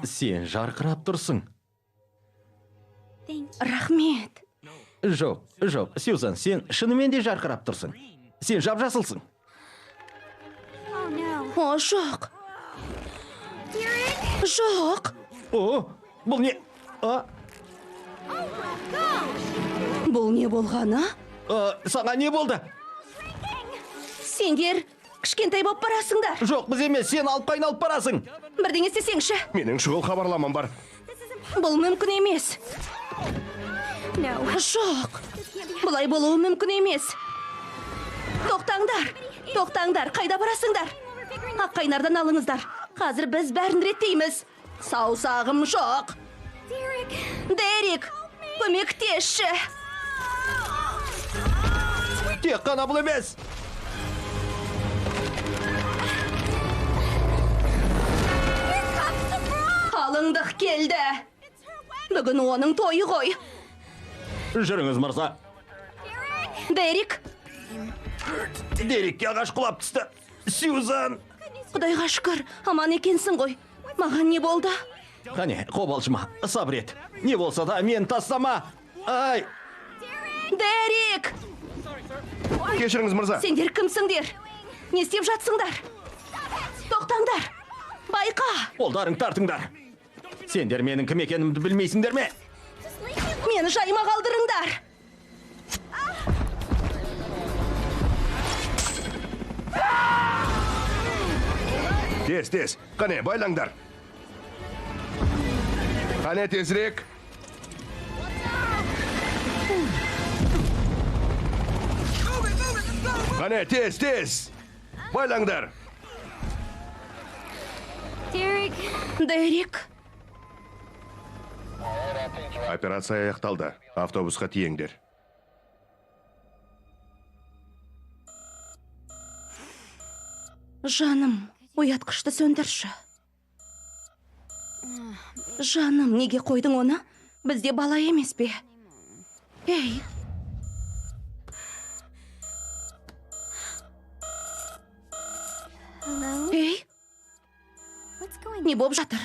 Сен жарқырап тұрсың. Рахмет. Жоқ, Сьюзан, сен шынымен де жарқырап тұрсың. Сен жап-жасылсың. О, жоқ. Жоқ. О, бұл не? Бұл не болғаны? Саған не болды? Сендер кішкентай боп барасыңдар. Жоқ, біз емес, сен алып қайналып барасың. Бірдеңе істесеңші. Менің шұғыл хабарламам бар. Бұл мүмкін емес. Жоқ. Бұлай болуы мүмкін емес. Тоқтаңдар, қайда барасыңдар? Аққайнардан алыңыздар. Қазір біз бәрін реттейміз. Саусағым жоқ. Дерек, көмектесші. Тек қана бұл емес. Қалыңдық келді. Бүгін оның тойы ғой. Жүріңіз, мырза. Дерек, Дерекке ағаш құлап түсті. Сьюзан. Құдайға шүкір, аман екенсің ғой. Маған не болды? Қане, қобалжыма, сабыр ет. Не болса да мен тастама. Ай, Дерек, Кешіріңіз, мырза. сендер кімсіңдер? Не істеп жатсыңдар? Тоқтаңдар. Байқа, қолдарың тартыңдар. Сендер менің кім екенімді білмейсіңдер ме? мені жайма қалдырыңдар. Тез. Қане, байлаңдар. Қане, тезірек. Қане, тез. Байлаңдар. Дерек, Операция аяқталды. Автобусқа тиеңдер. жаным, ұятқышты сөндірші. Жаным, неге қойдың оны? Бізде бала емес пе? Ей, ей, не болып жатыр?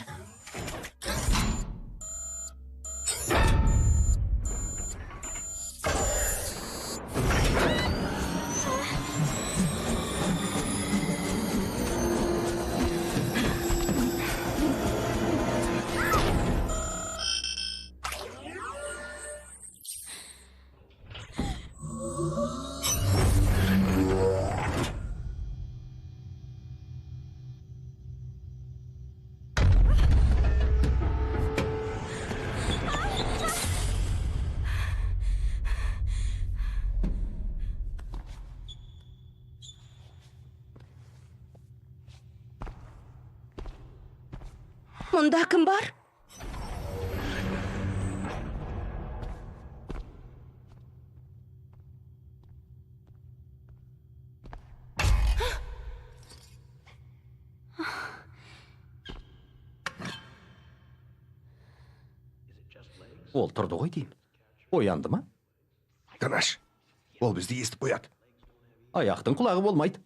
Мұнда кім бар? Ол тұрды ғой деймін. Оянды ма? Тыныш. Ол бізді естіп қояды. Аяқтың құлағы болмайды.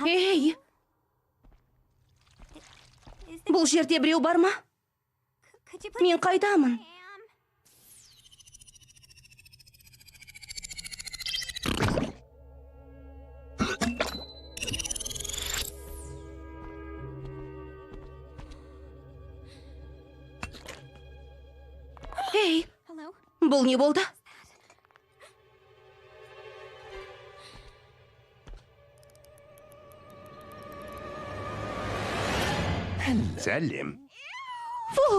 Ей, бұл жерде біреу бар ма? Мен қайдамын? Ей, бұл не болды? Сәлем. Фу!